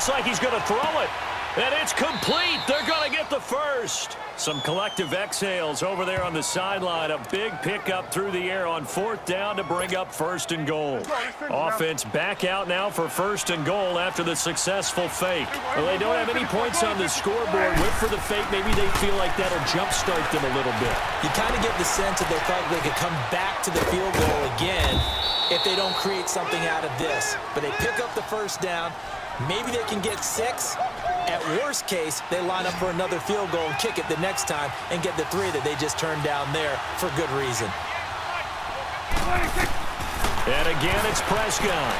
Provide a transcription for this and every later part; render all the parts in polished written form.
looks like he's going to throw it. And it's complete. They're going to get the first. Some collective exhales over there on the sideline. A big pickup through the air on 4th down to bring up 1st and goal. Offense back out now for 1st and goal after the successful fake. Well, they don't have any points on the scoreboard. Went for the fake. Maybe they feel like that'll jumpstart them a little bit. You kind of get the sense that they thought they could come back to the field goal again if they don't create something out of this. But they pick up the 1st down. Maybe they can get 6. At worst case, they line up for another field goal and kick it the next time and get the 3 that they just turned down there for good reason. And again, it's Prescott.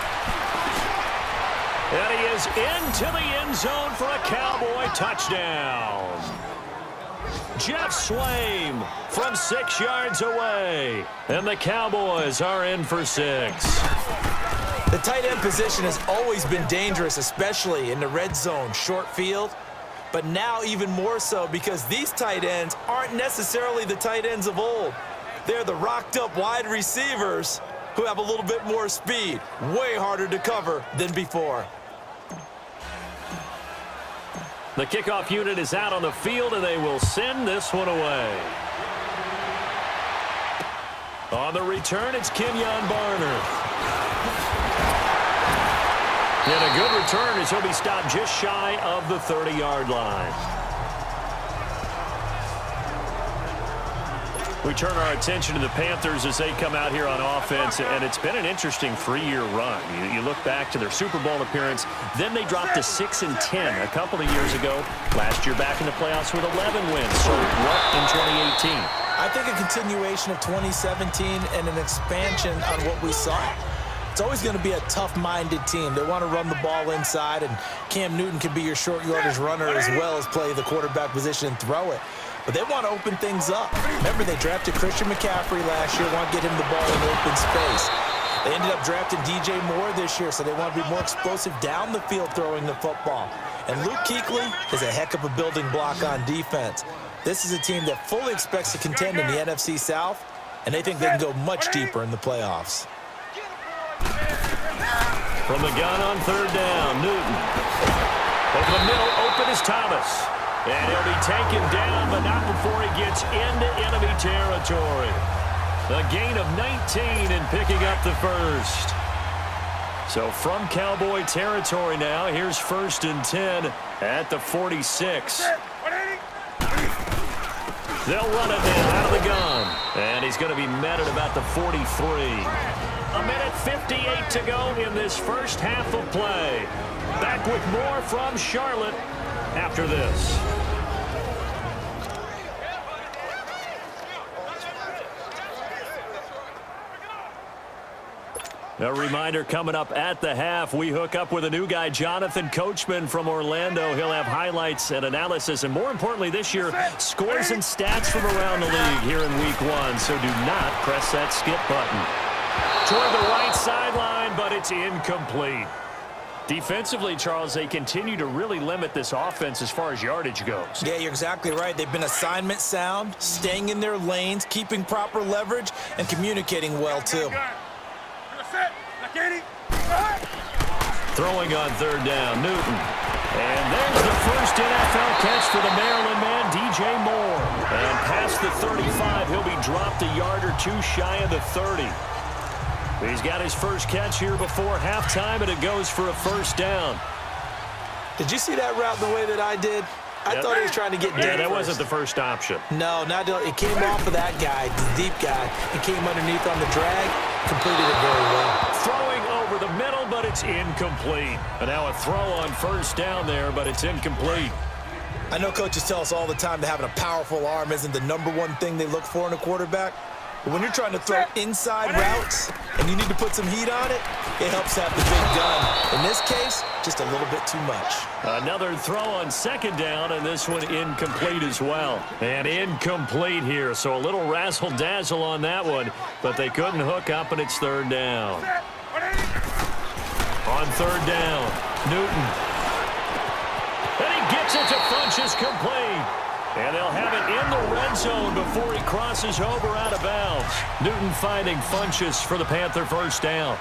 And he is into the end zone for a Cowboy touchdown. Jeff Swaim from 6 yards away. And the Cowboys are in for 6. The tight end position has always been dangerous, especially in the red zone, short field. But now even more so because these tight ends aren't necessarily the tight ends of old. They're the rocked-up wide receivers who have a little bit more speed. Way harder to cover than before. The kickoff unit is out on the field, and they will send this one away. On the return, it's Kenyon Barner. And a good return as he'll be stopped just shy of the 30-yard line. We turn our attention to the Panthers as they come out here on offense, and it's been an interesting 3-year run. You look back to their Super Bowl appearance, then they dropped to 6-10 a couple of years ago. Last year back in the playoffs with 11 wins. So what in 2018? I think a continuation of 2017 and an expansion on what we saw. It's always going to be a tough-minded team. They want to run the ball inside, and Cam Newton can be your short yardage runner as well as play the quarterback position and throw it. But they want to open things up. Remember, they drafted Christian McCaffrey last year, want to get him the ball in open space. They ended up drafting DJ Moore this year, so they want to be more explosive down the field throwing the football. And Luke Kuechly is a heck of a building block on defense. This is a team that fully expects to contend in the NFC South, and they think they can go much deeper in the playoffs. From the gun on 3rd down, Newton. Over the middle, open is Thomas. And he'll be taken down, but not before he gets into enemy territory. A gain of 19 and picking up the first. So from Cowboy territory now, here's 1st and 10 at the 46. They'll run it in out of the gun. And he's going to be met at about the 43. A minute 58 to go in this first half of play. Back with more from Charlotte after this. A reminder coming up at the half, we hook up with a new guy, Jonathan Coachman from Orlando. He'll have highlights and analysis, and more importantly this year, scores and stats from around the league here in Week 1. So do not press that skip button. Toward the right sideline, but it's incomplete. Defensively, Charles, they continue to really limit this offense as far as yardage goes. Yeah, you're exactly right. They've been assignment sound, staying in their lanes, keeping proper leverage, and communicating well, too. Throwing on 3rd down, Newton. And there's the first NFL catch for the Maryland man, DJ Moore. And past the 35, he'll be dropped a yard or two shy of the 30. He's got his first catch here before halftime, and it goes for a 1st down. Did you see that route the way that I did? I thought he was trying to get deep. Yeah, that wasn't the first option. No, not it came off of that guy, the deep guy, and came underneath on the drag, completed it very well. Throwing over the middle, but it's incomplete. And now a throw on 1st down there, but it's incomplete. I know coaches tell us all the time that having a powerful arm isn't the #1 thing they look for in a quarterback. But when you're trying to throw inside routes and you need to put some heat on it, it helps have the big gun. In this case, just a little bit too much. Another throw on 2nd down, and this one incomplete as well. And incomplete here, so a little razzle-dazzle on that one, but they couldn't hook up, and it's 3rd down. On 3rd down, Newton. And he gets it to Funchess complete. And they'll have it in the red zone before he crosses over out of bounds. Newton finding Funchess for the Panther 1st down.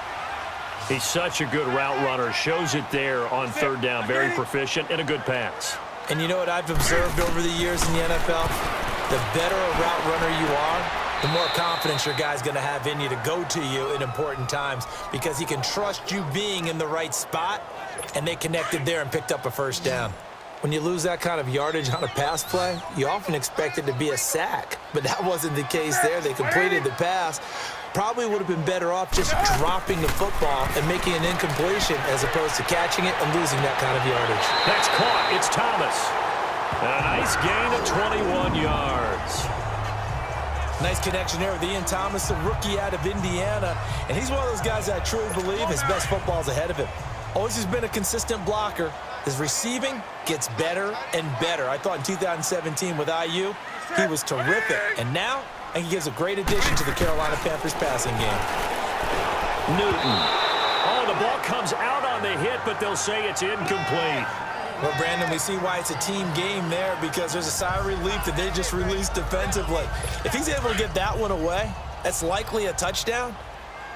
He's such a good route runner. Shows it there on third down. Very proficient and a good pass. And you know what I've observed over the years in the NFL? The better a route runner you are, the more confidence your guy's going to have in you to go to you in important times because he can trust you being in the right spot, and they connected there and picked up a first down. When you lose that kind of yardage on a pass play, you often expect it to be a sack, but that wasn't the case there. They completed the pass. Probably would have been better off just dropping the football and making an incompletion as opposed to catching it and losing that kind of yardage. That's caught. It's Thomas. And a nice gain of 21 yards. Nice connection there with Ian Thomas, the rookie out of Indiana. And he's one of those guys that I truly believe his best football is ahead of him. Always has been a consistent blocker. His receiving gets better and better. I thought in 2017 with IU, he was terrific. And now, I think he gives a great addition to the Carolina Panthers passing game. Newton. Oh, the ball comes out on the hit, but they'll say it's incomplete. Well, Brandon, we see why it's a team game there because there's a sigh of relief that they just released defensively. If he's able to get that one away, that's likely a touchdown.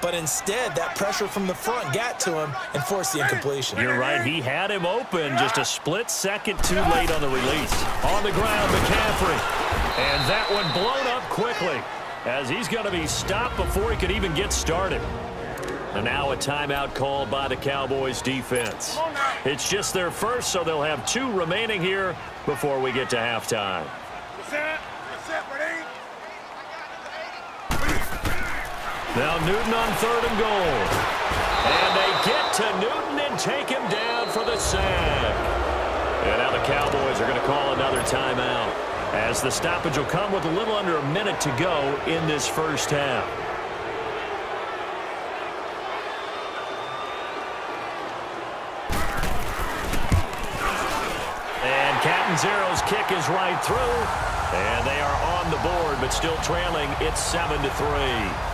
But instead, that pressure from the front got to him and forced the incompletion. You're right. He had him open just a split second too late on the release. On the ground, McCaffrey. And that one blown up quickly as he's going to be stopped before he could even get started. And now a timeout called by the Cowboys defense. It's just their first, so they'll have 2 remaining here before we get to halftime. Now Newton on 3rd and goal. And they get to Newton and take him down for the sack. And now the Cowboys are going to call another timeout as the stoppage will come with a little under a minute to go in this first half. And Catanzaro's kick is right through. And they are on the board, but still trailing. It's 7-3.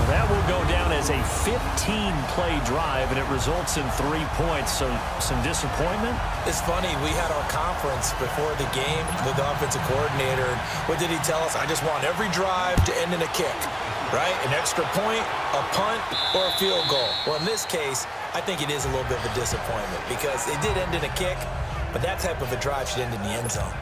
That will go down as a 15-play drive, and it results in 3 points. So some disappointment? It's funny. We had our conference before the game with the offensive coordinator. And what did he tell us? I just want every drive to end in a kick, right? An extra point, a punt, or a field goal. Well, in this case, I think it is a little bit of a disappointment because it did end in a kick, but that type of a drive should end in the end zone.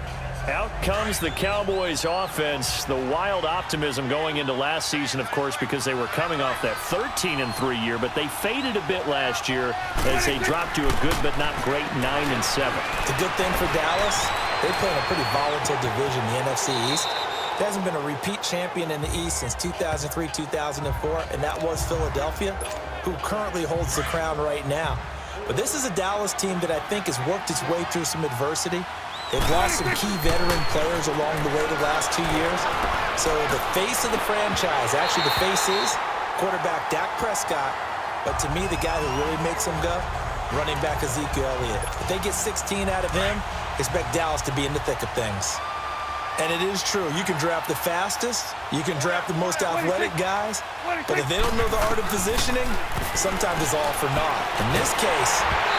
Out comes the Cowboys offense. The wild optimism going into last season, of course, because they were coming off that 13-3 year, but they faded a bit last year as they dropped to a good but not great 9-7. It's a good thing for Dallas. They play in a pretty volatile division, the NFC East. There hasn't been a repeat champion in the East since 2003, 2004, and that was Philadelphia, who currently holds the crown right now. But this is a Dallas team that I think has worked its way through some adversity. They've lost some key veteran players along the way the last 2 years. So the face of the franchise, actually the face is quarterback Dak Prescott. But to me, the guy who really makes them go, running back Ezekiel Elliott. If they get 16 out of him, expect Dallas to be in the thick of things. And it is true. You can draft the fastest. You can draft the most athletic guys. But if they don't know the art of positioning, sometimes it's all for naught. In this case,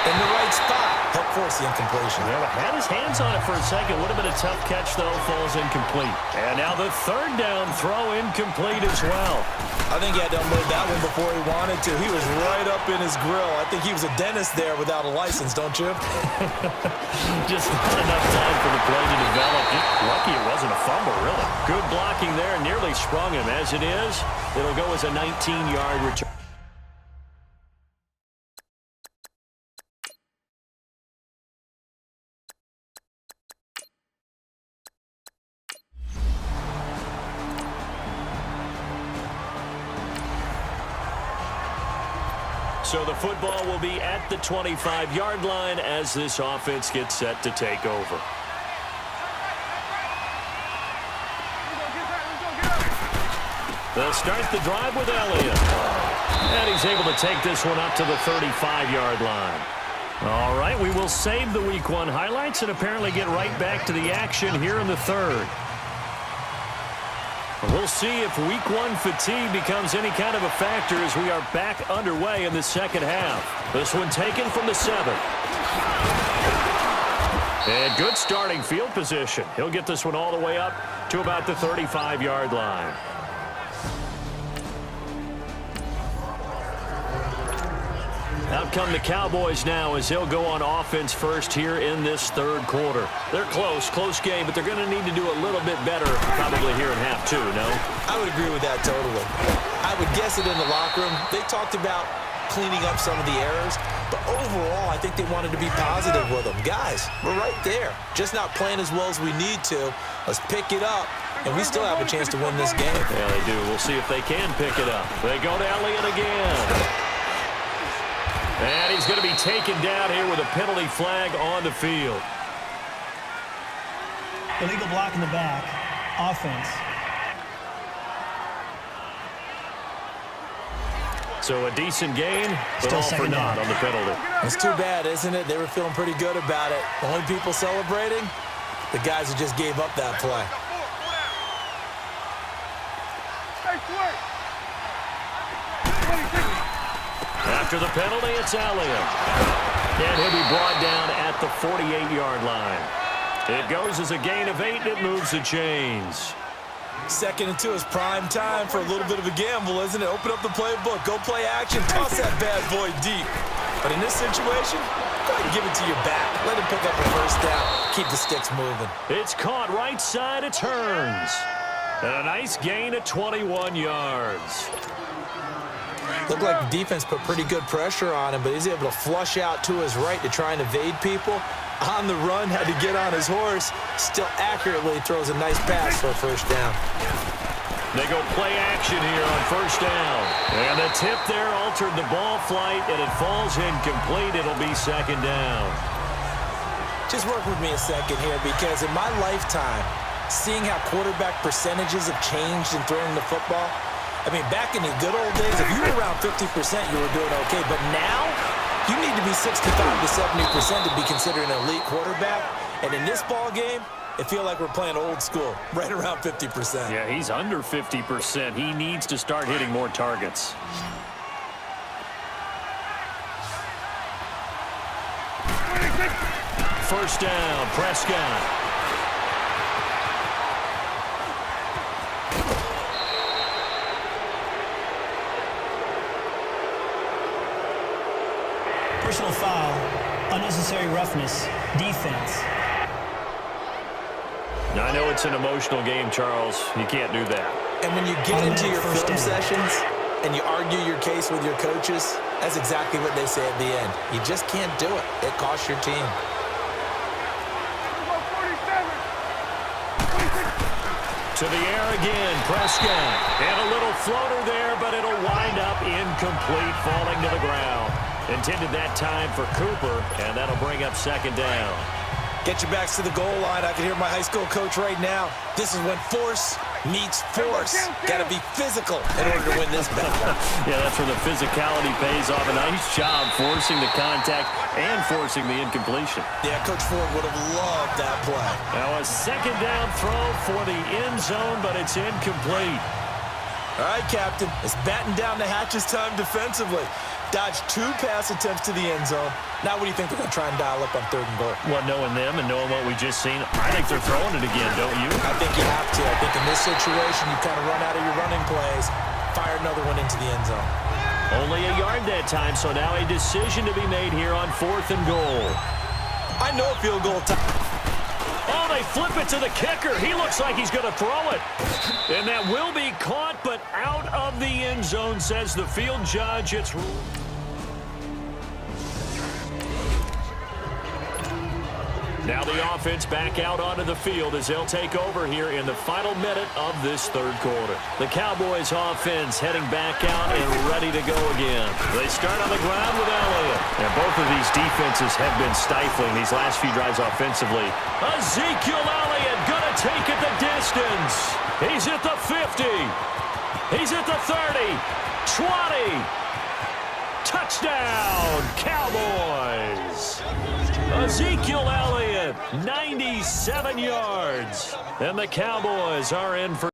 in the right spot, help force the incompletion. Well, had his hands on it for a second. Would have been a tough catch, though. Falls incomplete. And now the 3rd down throw incomplete as well. I think he had to unload that one before he wanted to. He was right up in his grill. I think he was a dentist there without a license, don't you? Just not enough time for the play to develop. Just lucky it wasn't a fumble, really. Good blocking there. Nearly sprung him. As it is, it'll go as a 19-yard return. So the football will be at the 25-yard line as this offense gets set to take over. They'll start the drive with Elliott. And he's able to take this one up to the 35-yard line. All right, we will save the Week 1 highlights and apparently get right back to the action here in the 3rd. We'll see if Week 1 fatigue becomes any kind of a factor as we are back underway in the second half. This one taken from the 7. And good starting field position. He'll get this one all the way up to about the 35-yard line. Out come the Cowboys now as they'll go on offense first here in this third quarter. They're close game, but they're going to need to do a little bit better probably here in half two, no? I would agree with that totally. I would guess it in the locker room. They talked about cleaning up some of the errors, but overall, I think they wanted to be positive with them. Guys, we're right there. Just not playing as well as we need to. Let's pick it up, and we still have a chance to win this game. Yeah, they do. We'll see if they can pick it up. They go to Elliott again. And he's going to be taken down here with a penalty flag on the field. Illegal block in the back. Offense. So a decent gain, but Still all for naught down on the penalty. It's too bad, isn't it? They were feeling pretty good about it. The only people celebrating, the guys who just gave up that play. After the penalty, it's Elliott. And he'll be brought down at the 48-yard line. It goes as a gain of 8, and it moves the chains. 2nd and 2 is prime time for a little bit of a gamble, isn't it? Open up the playbook, go play action, toss that bad boy deep. But in this situation, go ahead and give it to your back. Let him pick up a first down. Keep the sticks moving. It's caught right side, it turns. And a nice gain of 21 yards. Looked like the defense put pretty good pressure on him, but he's able to flush out to his right to try and evade people. On the run, had to get on his horse. Still accurately throws a nice pass for a first down. They go play action here on first down. And the tip there altered the ball flight, and it falls incomplete. It'll be 2nd down. Just work with me a second here, because in my lifetime, seeing how quarterback percentages have changed in throwing the football, I mean, back in the good old days, if you were around 50%, you were doing okay. But now, you need to be 65 to 70% to be considered an elite quarterback. And in this ball game, it feels like we're playing old school, right around 50%. Yeah, he's under 50%. He needs to start hitting more targets. First down, Prescott. Personal foul. Unnecessary roughness. Defense. Now, I know it's an emotional game, Charles. You can't do that. And when you get into your First film down. sessions and you argue your case with your coaches, that's exactly what they say at the end. You just can't do it. It costs your team. To the air again, Prescott. And a little floater there, but it'll wind up incomplete, falling to the ground. Intended that time for Cooper, and that'll bring up 2nd down. Get your backs to the goal line. I can hear my high school coach right now. This is when force meets force. Got to be physical in order to win this battle. Yeah, that's where the physicality pays off. A nice job forcing the contact and forcing the incompletion. Yeah, Coach Ford would have loved that play. Now a 2nd down throw for the end zone, but it's incomplete. All right, Captain. It's batten down the hatches time defensively. Dodged 2 pass attempts to the end zone. Now what do you think they're going to try and dial up on 3rd and goal? Well, knowing them and knowing what we just seen, I think they're throwing it again, don't you? I think you have to. I think in this situation, you kind of run out of your running plays, fire another one into the end zone. Only a yard that time, so now a decision to be made here on 4th and goal. I know a field goal time. Oh, they flip it to the kicker. He looks like he's going to throw it. And that will be caught, but out of the end zone, says the field judge. It's now the offense back out onto the field as they'll take over here in the final minute of this 3rd quarter. The Cowboys offense heading back out and ready to go again. They start on the ground with Elliott. And both of these defenses have been stifling these last few drives offensively. Ezekiel Elliott gonna take it the distance. He's at the 50. He's at the 30. 20. Touchdown, Cowboys. Ezekiel Elliott, 97 yards. And the Cowboys are in for